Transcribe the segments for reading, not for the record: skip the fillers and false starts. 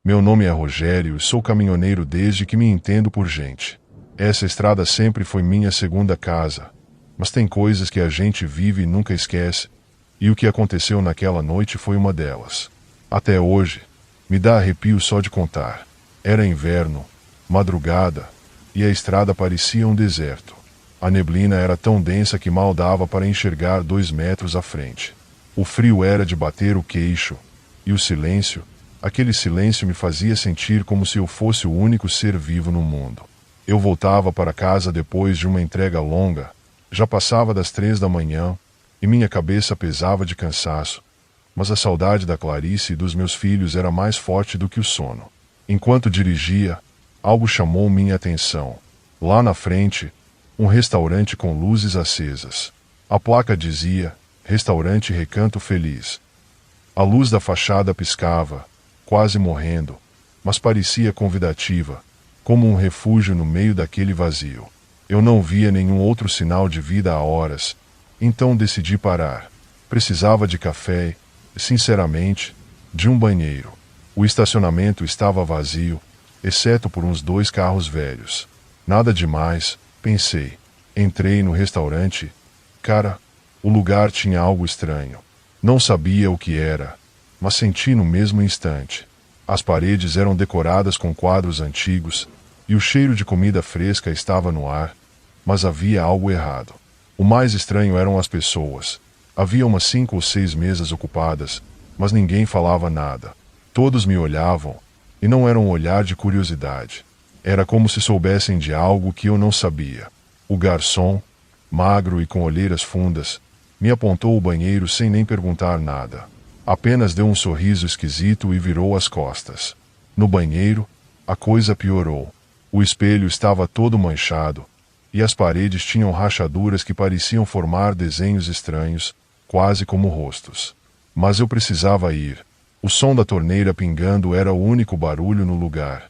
Meu nome é Rogério e sou caminhoneiro desde que me entendo por gente. Essa estrada sempre foi minha segunda casa. Mas tem coisas que a gente vive e nunca esquece, e o que aconteceu naquela noite foi uma delas. Até hoje, me dá arrepio só de contar. Era inverno, madrugada, e a estrada parecia um deserto. A neblina era tão densa que mal dava para enxergar 2 metros à frente. O frio era de bater o queixo, e o silêncio, aquele silêncio me fazia sentir como se eu fosse o único ser vivo no mundo. Eu voltava para casa depois de uma entrega longa, já passava das 3 da manhã, e minha cabeça pesava de cansaço, mas a saudade da Clarice e dos meus filhos era mais forte do que o sono. Enquanto dirigia, algo chamou minha atenção. Lá na frente, um restaurante com luzes acesas. A placa dizia, Restaurante Recanto Feliz. A luz da fachada piscava, quase morrendo, mas parecia convidativa, como um refúgio no meio daquele vazio. Eu não via nenhum outro sinal de vida há horas, então decidi parar. Precisava de café e, sinceramente, de um banheiro. O estacionamento estava vazio, exceto por uns 2 carros velhos. Nada demais, pensei. Entrei no restaurante. Cara, o lugar tinha algo estranho. Não sabia o que era, mas senti no mesmo instante. As paredes eram decoradas com quadros antigos, e o cheiro de comida fresca estava no ar, mas havia algo errado. O mais estranho eram as pessoas. Havia umas 5 ou 6 mesas ocupadas, mas ninguém falava nada. Todos me olhavam, e não era um olhar de curiosidade. Era como se soubessem de algo que eu não sabia. O garçom, magro e com olheiras fundas, me apontou o banheiro sem nem perguntar nada. Apenas deu um sorriso esquisito e virou as costas. No banheiro, a coisa piorou. O espelho estava todo manchado, e as paredes tinham rachaduras que pareciam formar desenhos estranhos, quase como rostos. Mas eu precisava ir. O som da torneira pingando era o único barulho no lugar.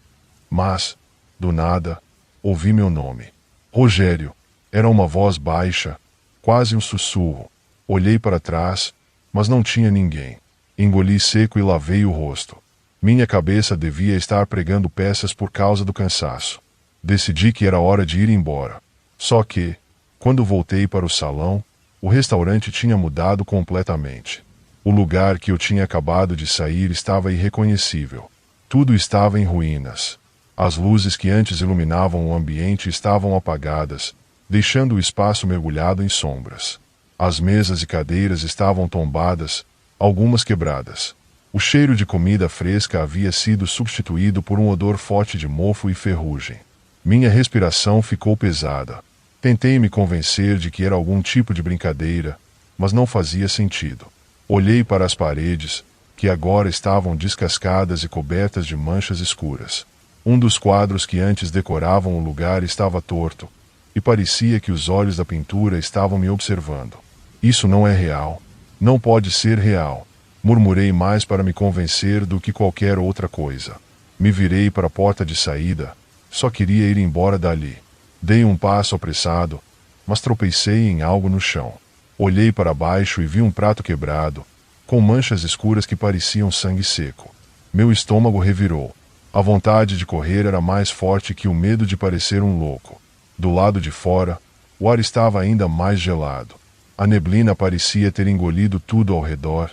Mas, do nada, ouvi meu nome. Rogério. Era uma voz baixa, quase um sussurro. Olhei para trás, mas não tinha ninguém. Engoli seco e lavei o rosto. Minha cabeça devia estar pregando peças por causa do cansaço. Decidi que era hora de ir embora. Só que, quando voltei para o salão, o restaurante tinha mudado completamente. O lugar que eu tinha acabado de sair estava irreconhecível. Tudo estava em ruínas. As luzes que antes iluminavam o ambiente estavam apagadas, deixando o espaço mergulhado em sombras. As mesas e cadeiras estavam tombadas, algumas quebradas. O cheiro de comida fresca havia sido substituído por um odor forte de mofo e ferrugem. Minha respiração ficou pesada. Tentei me convencer de que era algum tipo de brincadeira, mas não fazia sentido. Olhei para as paredes, que agora estavam descascadas e cobertas de manchas escuras. Um dos quadros que antes decoravam o lugar estava torto, e parecia que os olhos da pintura estavam me observando. Isso não é real. Não pode ser real. Murmurei mais para me convencer do que qualquer outra coisa. Me virei para a porta de saída. Só queria ir embora dali. Dei um passo apressado, mas tropecei em algo no chão. Olhei para baixo e vi um prato quebrado, com manchas escuras que pareciam sangue seco. Meu estômago revirou. A vontade de correr era mais forte que o medo de parecer um louco. Do lado de fora, o ar estava ainda mais gelado. A neblina parecia ter engolido tudo ao redor,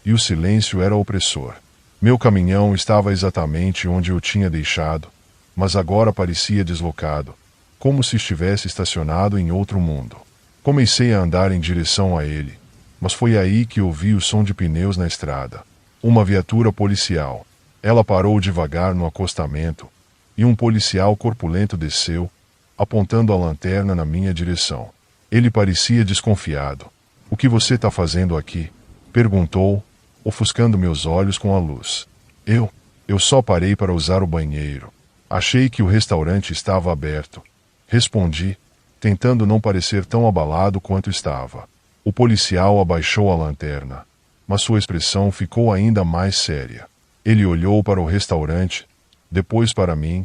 e o silêncio era opressor. Meu caminhão estava exatamente onde eu tinha deixado, mas agora parecia deslocado, como se estivesse estacionado em outro mundo. Comecei a andar em direção a ele, mas foi aí que ouvi o som de pneus na estrada. Uma viatura policial. Ela parou devagar no acostamento, e um policial corpulento desceu, apontando a lanterna na minha direção. Ele parecia desconfiado. "O que você está fazendo aqui?" perguntou, ofuscando meus olhos com a luz. Eu só parei para usar o banheiro. Achei que o restaurante estava aberto. Respondi, tentando não parecer tão abalado quanto estava. O policial abaixou a lanterna, mas sua expressão ficou ainda mais séria. Ele olhou para o restaurante, depois para mim,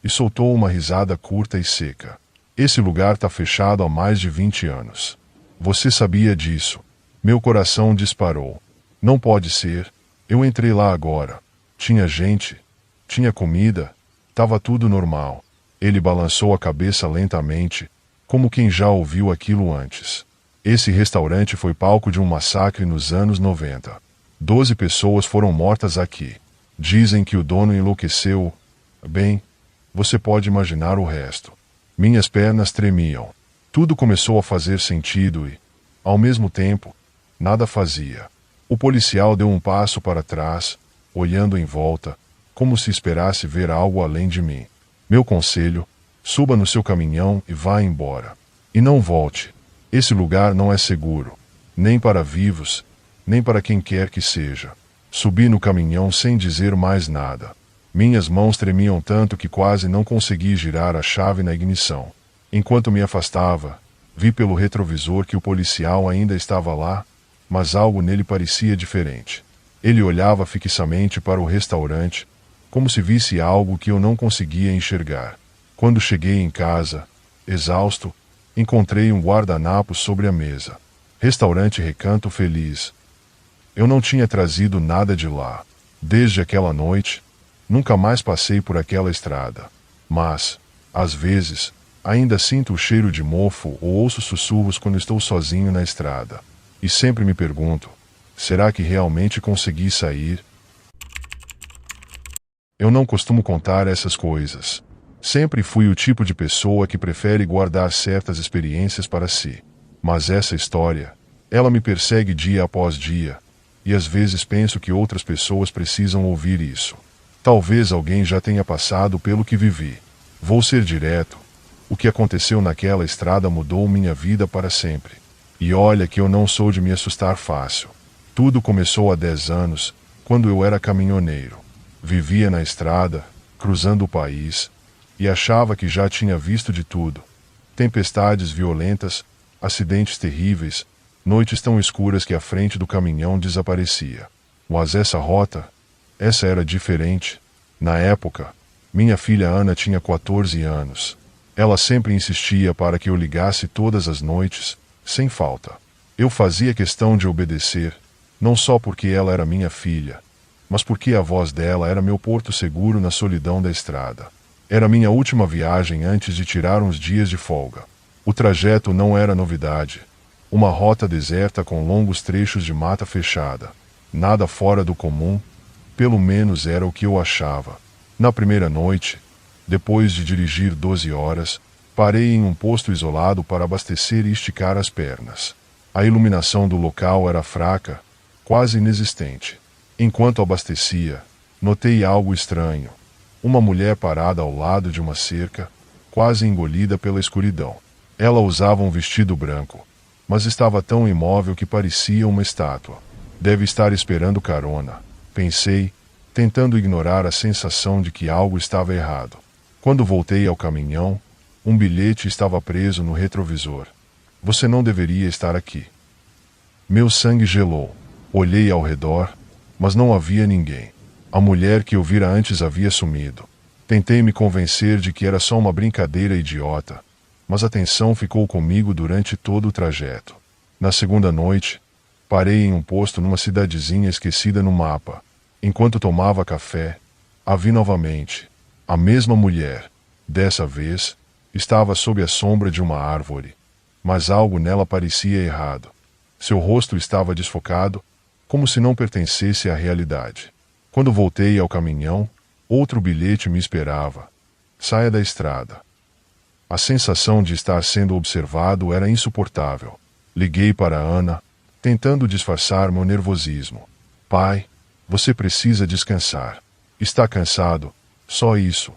e soltou uma risada curta e seca. "Esse lugar está fechado há mais de 20 anos. Você sabia disso?" Meu coração disparou. "Não pode ser. Eu entrei lá agora. Tinha gente." Tinha comida, tava tudo normal. Ele balançou a cabeça lentamente, como quem já ouviu aquilo antes. Esse restaurante foi palco de um massacre nos anos 90. 12 pessoas foram mortas aqui. Dizem que o dono enlouqueceu. Bem, você pode imaginar o resto. Minhas pernas tremiam. Tudo começou a fazer sentido e, ao mesmo tempo, nada fazia. O policial deu um passo para trás, olhando em volta, como se esperasse ver algo além de mim. Meu conselho: suba no seu caminhão e vá embora. E não volte. Esse lugar não é seguro, nem para vivos, nem para quem quer que seja. Subi no caminhão sem dizer mais nada. Minhas mãos tremiam tanto que quase não consegui girar a chave na ignição. Enquanto me afastava, vi pelo retrovisor que o policial ainda estava lá, mas algo nele parecia diferente. Ele olhava fixamente para o restaurante, como se visse algo que eu não conseguia enxergar. Quando cheguei em casa, exausto, encontrei um guardanapo sobre a mesa. Restaurante Recanto Feliz. Eu não tinha trazido nada de lá. Desde aquela noite, nunca mais passei por aquela estrada. Mas, às vezes, ainda sinto o cheiro de mofo ou ouço sussurros quando estou sozinho na estrada. E sempre me pergunto: será que realmente consegui sair? Eu não costumo contar essas coisas. Sempre fui o tipo de pessoa que prefere guardar certas experiências para si. Mas essa história, ela me persegue dia após dia, e às vezes penso que outras pessoas precisam ouvir isso. Talvez alguém já tenha passado pelo que vivi. Vou ser direto. O que aconteceu naquela estrada mudou minha vida para sempre. E olha que eu não sou de me assustar fácil. Tudo começou há 10 anos, quando eu era caminhoneiro. Vivia na estrada, cruzando o país, e achava que já tinha visto de tudo. Tempestades violentas, acidentes terríveis, noites tão escuras que a frente do caminhão desaparecia. Mas essa rota, essa era diferente. Na época, minha filha Ana tinha 14 anos. Ela sempre insistia para que eu ligasse todas as noites, sem falta. Eu fazia questão de obedecer, não só porque ela era minha filha, mas porque a voz dela era meu porto seguro na solidão da estrada. Era minha última viagem antes de tirar uns dias de folga. O trajeto não era novidade. Uma rota deserta com longos trechos de mata fechada. Nada fora do comum, pelo menos era o que eu achava. Na primeira noite, depois de dirigir 12 horas, parei em um posto isolado para abastecer e esticar as pernas. A iluminação do local era fraca, quase inexistente. Enquanto abastecia, notei algo estranho. Uma mulher parada ao lado de uma cerca, quase engolida pela escuridão. Ela usava um vestido branco, mas estava tão imóvel que parecia uma estátua. Deve estar esperando carona, pensei, tentando ignorar a sensação de que algo estava errado. Quando voltei ao caminhão, um bilhete estava preso no retrovisor. Você não deveria estar aqui. Meu sangue gelou. Olhei ao redor, mas não havia ninguém. A mulher que eu vira antes havia sumido. Tentei me convencer de que era só uma brincadeira idiota, mas a tensão ficou comigo durante todo o trajeto. Na segunda noite, parei em um posto numa cidadezinha esquecida no mapa. Enquanto tomava café, a vi novamente. A mesma mulher. Dessa vez, estava sob a sombra de uma árvore, mas algo nela parecia errado. Seu rosto estava desfocado, como se não pertencesse à realidade. Quando voltei ao caminhão, outro bilhete me esperava. Saia da estrada. A sensação de estar sendo observado era insuportável. Liguei para Ana, tentando disfarçar meu nervosismo. Pai, você precisa descansar. Está cansado, só isso,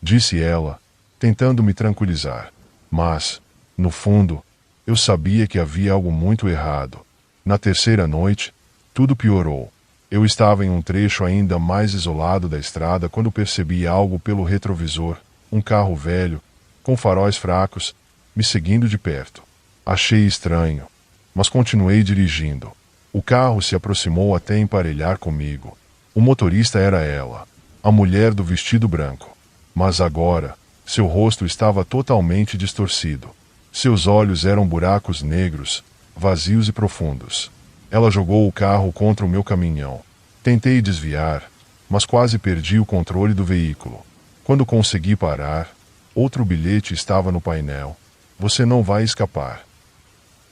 disse ela, tentando me tranquilizar. Mas, no fundo, eu sabia que havia algo muito errado. Na terceira noite, tudo piorou. Eu estava em um trecho ainda mais isolado da estrada quando percebi algo pelo retrovisor, um carro velho, com faróis fracos, me seguindo de perto. Achei estranho, mas continuei dirigindo. O carro se aproximou até emparelhar comigo. O motorista era ela, a mulher do vestido branco. Mas agora, seu rosto estava totalmente distorcido. Seus olhos eram buracos negros, vazios e profundos. Ela jogou o carro contra o meu caminhão. Tentei desviar, mas quase perdi o controle do veículo. Quando consegui parar, outro bilhete estava no painel. Você não vai escapar.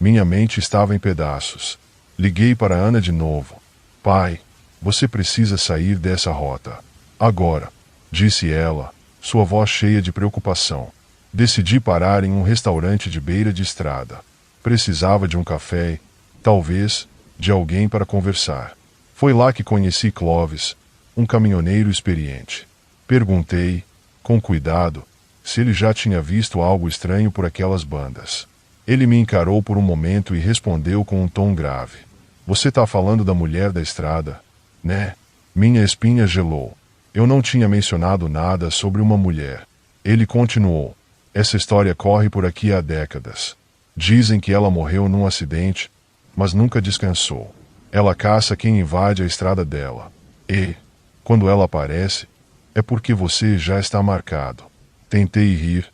Minha mente estava em pedaços. Liguei para Ana de novo. Pai, você precisa sair dessa rota. Agora, disse ela, sua voz cheia de preocupação. Decidi parar em um restaurante de beira de estrada. Precisava de um café e, talvez, de alguém para conversar. Foi lá que conheci Clóvis, um caminhoneiro experiente. Perguntei, com cuidado, se ele já tinha visto algo estranho por aquelas bandas. Ele me encarou por um momento e respondeu com um tom grave. Você tá falando da mulher da estrada, né? Minha espinha gelou. Eu não tinha mencionado nada sobre uma mulher. Ele continuou. Essa história corre por aqui há décadas. Dizem que ela morreu num acidente, mas nunca descansou. Ela caça quem invade a estrada dela. E, quando ela aparece, é porque você já está marcado. Tentei rir,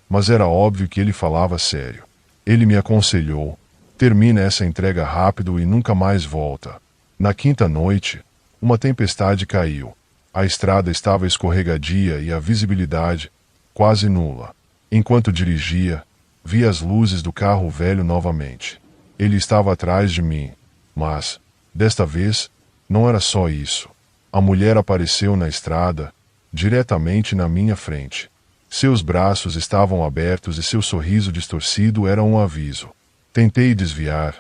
mas era óbvio que ele falava sério. Ele me aconselhou, termina essa entrega rápido e nunca mais volta. Na quinta noite, uma tempestade caiu. A estrada estava escorregadia e a visibilidade quase nula. Enquanto dirigia, vi as luzes do carro velho novamente. Ele estava atrás de mim, mas, desta vez, não era só isso. A mulher apareceu na estrada, diretamente na minha frente. Seus braços estavam abertos e seu sorriso distorcido era um aviso. Tentei desviar,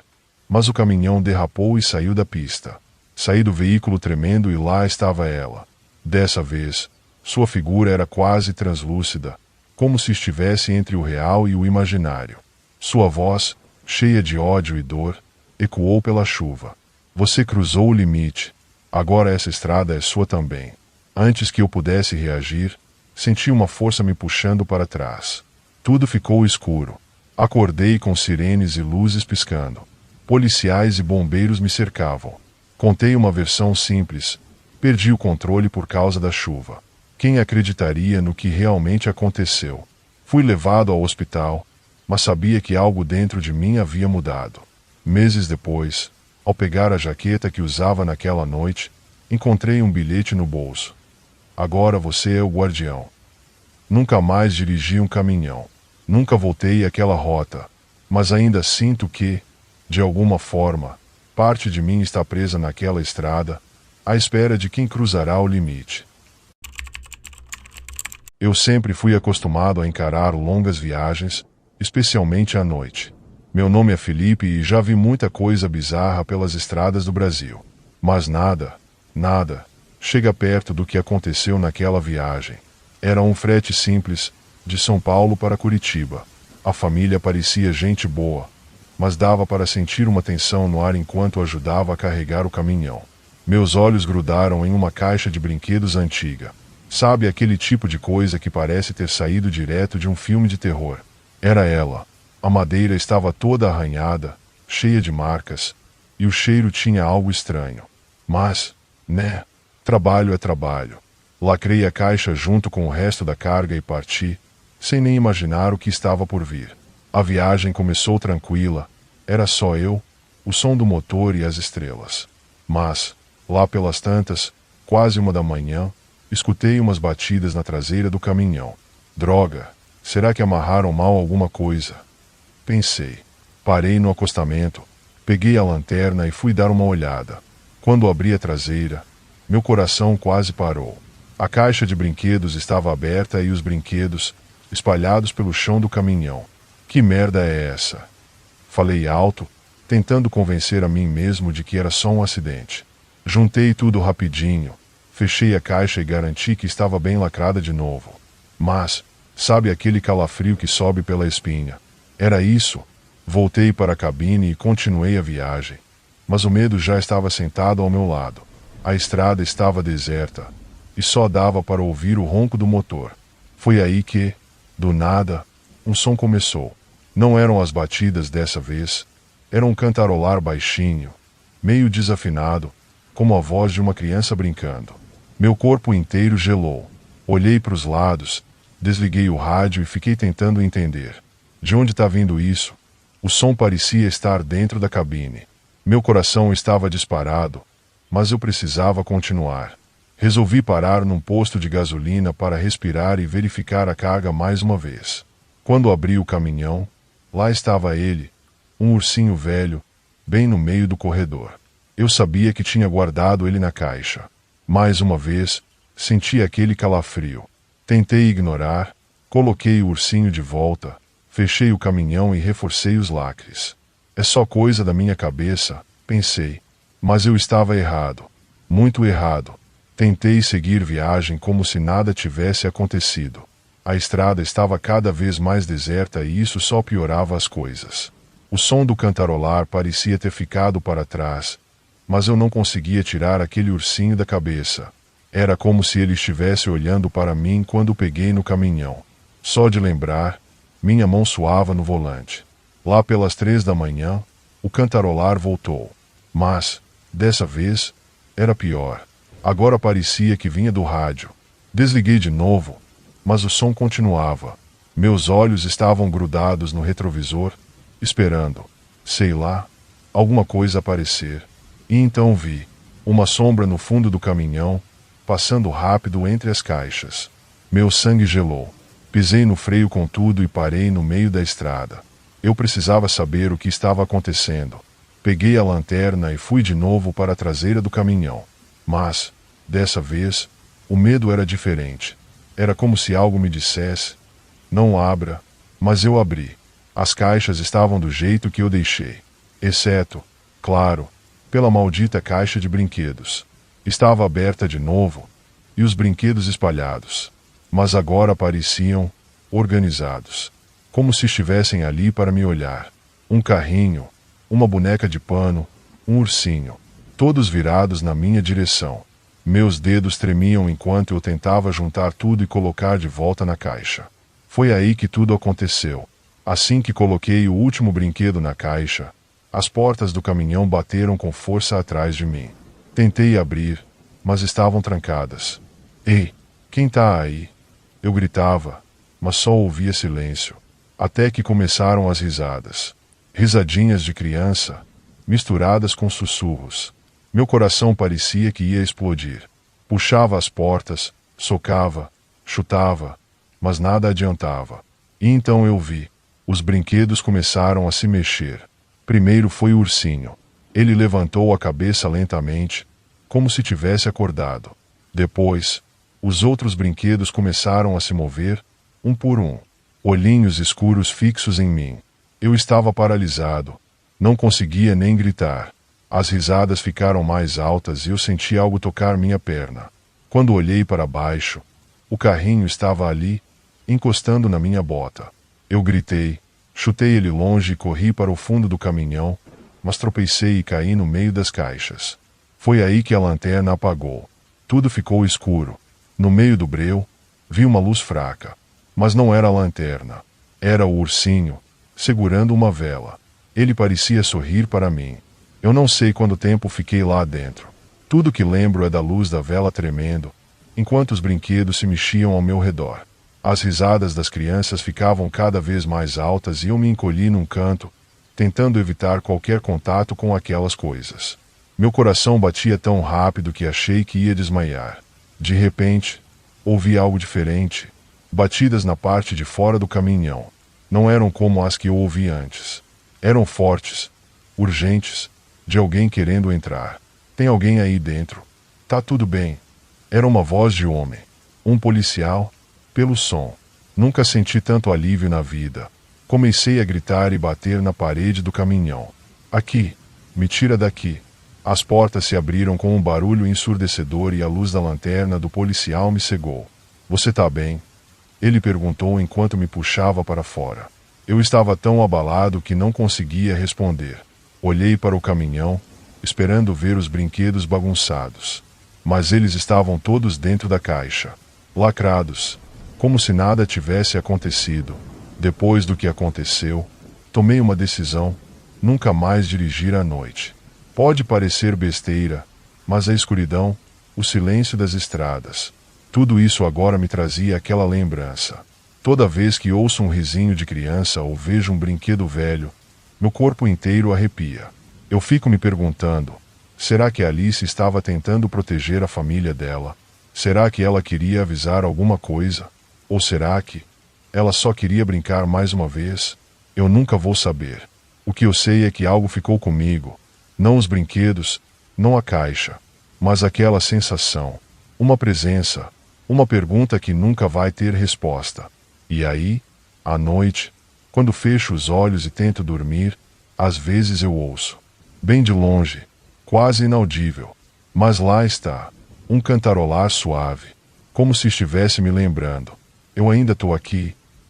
mas o caminhão derrapou e saiu da pista. Saí do veículo tremendo e lá estava ela. Dessa vez, sua figura era quase translúcida, como se estivesse entre o real e o imaginário. Sua voz, cheia de ódio e dor, ecoou pela chuva. Você cruzou o limite. Agora essa estrada é sua também. Antes que eu pudesse reagir, senti uma força me puxando para trás. Tudo ficou escuro. Acordei com sirenes e luzes piscando. Policiais e bombeiros me cercavam. Contei uma versão simples. Perdi o controle por causa da chuva. Quem acreditaria no que realmente aconteceu? Fui levado ao hospital, mas sabia que algo dentro de mim havia mudado. Meses depois, ao pegar a jaqueta que usava naquela noite, encontrei um bilhete no bolso. Agora você é o guardião. Nunca mais dirigi um caminhão. Nunca voltei àquela rota, mas ainda sinto que, de alguma forma, parte de mim está presa naquela estrada, à espera de quem cruzará o limite. Eu sempre fui acostumado a encarar longas viagens, especialmente à noite. Meu nome é Felipe e já vi muita coisa bizarra pelas estradas do Brasil. Mas nada chega perto do que aconteceu naquela viagem. Era um frete simples, de São Paulo para Curitiba. A família parecia gente boa, mas dava para sentir uma tensão no ar enquanto ajudava a carregar o caminhão. Meus olhos grudaram em uma caixa de brinquedos antiga. Sabe aquele tipo de coisa que parece ter saído direto de um filme de terror? Era ela. A madeira estava toda arranhada, cheia de marcas, e o cheiro tinha algo estranho. Mas, trabalho é trabalho. Lacrei a caixa junto com o resto da carga e parti, sem nem imaginar o que estava por vir. A viagem começou tranquila, era só eu, o som do motor e as estrelas. Mas, lá pelas tantas, quase 1 da manhã, escutei umas batidas na traseira do caminhão. Droga, será que amarraram mal alguma coisa? Pensei. Parei no acostamento, peguei a lanterna e fui dar uma olhada. Quando abri a traseira, meu coração quase parou. A caixa de brinquedos estava aberta e os brinquedos, espalhados pelo chão do caminhão. Que merda é essa? Falei alto, tentando convencer a mim mesmo de que era só um acidente. Juntei tudo rapidinho, fechei a caixa e garanti que estava bem lacrada de novo. Mas, sabe aquele calafrio que sobe pela espinha? Era isso. Voltei para a cabine e continuei a viagem. Mas o medo já estava sentado ao meu lado. A estrada estava deserta, e só dava para ouvir o ronco do motor. Foi aí que, do nada, um som começou. Não eram as batidas dessa vez, era um cantarolar baixinho, meio desafinado, como a voz de uma criança brincando. Meu corpo inteiro gelou. Olhei para os lados, desliguei o rádio e fiquei tentando entender. De onde está vindo isso? O som parecia estar dentro da cabine. Meu coração estava disparado, mas eu precisava continuar. Resolvi parar num posto de gasolina para respirar e verificar a carga mais uma vez. Quando abri o caminhão, lá estava ele, um ursinho velho, bem no meio do corredor. Eu sabia que tinha guardado ele na caixa. Mais uma vez, senti aquele calafrio. Tentei ignorar, coloquei o ursinho de volta, fechei o caminhão e reforcei os lacres. É só coisa da minha cabeça, pensei. Mas eu estava errado. Muito errado. Tentei seguir viagem como se nada tivesse acontecido. A estrada estava cada vez mais deserta e isso só piorava as coisas. O som do cantarolar parecia ter ficado para trás, mas eu não conseguia tirar aquele ursinho da cabeça. Era como se ele estivesse olhando para mim quando o peguei no caminhão. Só de lembrar, minha mão suava no volante. Lá pelas 3 da manhã, o cantarolar voltou. Mas, dessa vez, era pior. Agora parecia que vinha do rádio. Desliguei de novo, mas o som continuava. Meus olhos estavam grudados no retrovisor, esperando, sei lá, alguma coisa aparecer. E então vi uma sombra no fundo do caminhão, passando rápido entre as caixas. Meu sangue gelou. Pisei no freio com tudo e parei no meio da estrada. Eu precisava saber o que estava acontecendo. Peguei a lanterna e fui de novo para a traseira do caminhão. Mas, dessa vez, o medo era diferente. Era como se algo me dissesse: não abra, mas eu abri. As caixas estavam do jeito que eu deixei. Exceto, claro, pela maldita caixa de brinquedos. Estava aberta de novo, e os brinquedos espalhados. Mas agora pareciam organizados. Como se estivessem ali para me olhar. Um carrinho, uma boneca de pano, um ursinho. Todos virados na minha direção. Meus dedos tremiam enquanto eu tentava juntar tudo e colocar de volta na caixa. Foi aí que tudo aconteceu. Assim que coloquei o último brinquedo na caixa, as portas do caminhão bateram com força atrás de mim. Tentei abrir, mas estavam trancadas. Ei, quem tá aí? Eu gritava, mas só ouvia silêncio. Até que começaram as risadas. Risadinhas de criança, misturadas com sussurros. Meu coração parecia que ia explodir. Puxava as portas, socava, chutava, mas nada adiantava. E então eu vi. Os brinquedos começaram a se mexer. Primeiro foi o ursinho. Ele levantou a cabeça lentamente, como se tivesse acordado. Depois, os outros brinquedos começaram a se mover, um por um. Olhinhos escuros fixos em mim. Eu estava paralisado. Não conseguia nem gritar. As risadas ficaram mais altas e eu senti algo tocar minha perna. Quando olhei para baixo, o carrinho estava ali, encostando na minha bota. Eu gritei, chutei ele longe e corri para o fundo do caminhão, mas tropecei e caí no meio das caixas. Foi aí que a lanterna apagou. Tudo ficou escuro. No meio do breu, vi uma luz fraca. Mas não era a lanterna. Era o ursinho, segurando uma vela. Ele parecia sorrir para mim. Eu não sei quanto tempo fiquei lá dentro. Tudo que lembro é da luz da vela tremendo, enquanto os brinquedos se mexiam ao meu redor. As risadas das crianças ficavam cada vez mais altas e eu me encolhi num canto, tentando evitar qualquer contato com aquelas coisas. Meu coração batia tão rápido que achei que ia desmaiar. De repente, ouvi algo diferente. Batidas na parte de fora do caminhão. Não eram como as que eu ouvi antes. Eram fortes, urgentes, de alguém querendo entrar. Tem alguém aí dentro? Tá tudo bem. Era uma voz de homem. Um policial, pelo som. Nunca senti tanto alívio na vida. Comecei a gritar e bater na parede do caminhão. Aqui, me tira daqui. As portas se abriram com um barulho ensurdecedor e a luz da lanterna do policial me cegou. Você tá bem? Ele perguntou enquanto me puxava para fora. Eu estava tão abalado que não conseguia responder. Olhei para o caminhão, esperando ver os brinquedos bagunçados. Mas eles estavam todos dentro da caixa, lacrados, como se nada tivesse acontecido. Depois do que aconteceu, tomei uma decisão: nunca mais dirigir à noite. Pode parecer besteira, mas a escuridão, o silêncio das estradas, tudo isso agora me trazia aquela lembrança. Toda vez que ouço um risinho de criança ou vejo um brinquedo velho, meu corpo inteiro arrepia. Eu fico me perguntando, será que Alice estava tentando proteger a família dela? Será que ela queria avisar alguma coisa? Ou será que ela só queria brincar mais uma vez? Eu nunca vou saber. O que eu sei é que algo ficou comigo. Não os brinquedos, não a caixa, mas aquela sensação, uma presença, uma pergunta que nunca vai ter resposta. E aí, à noite, quando fecho os olhos e tento dormir, às vezes eu ouço, bem de longe, quase inaudível, mas lá está, um cantarolar suave, como se estivesse me lembrando. Eu ainda estou aqui,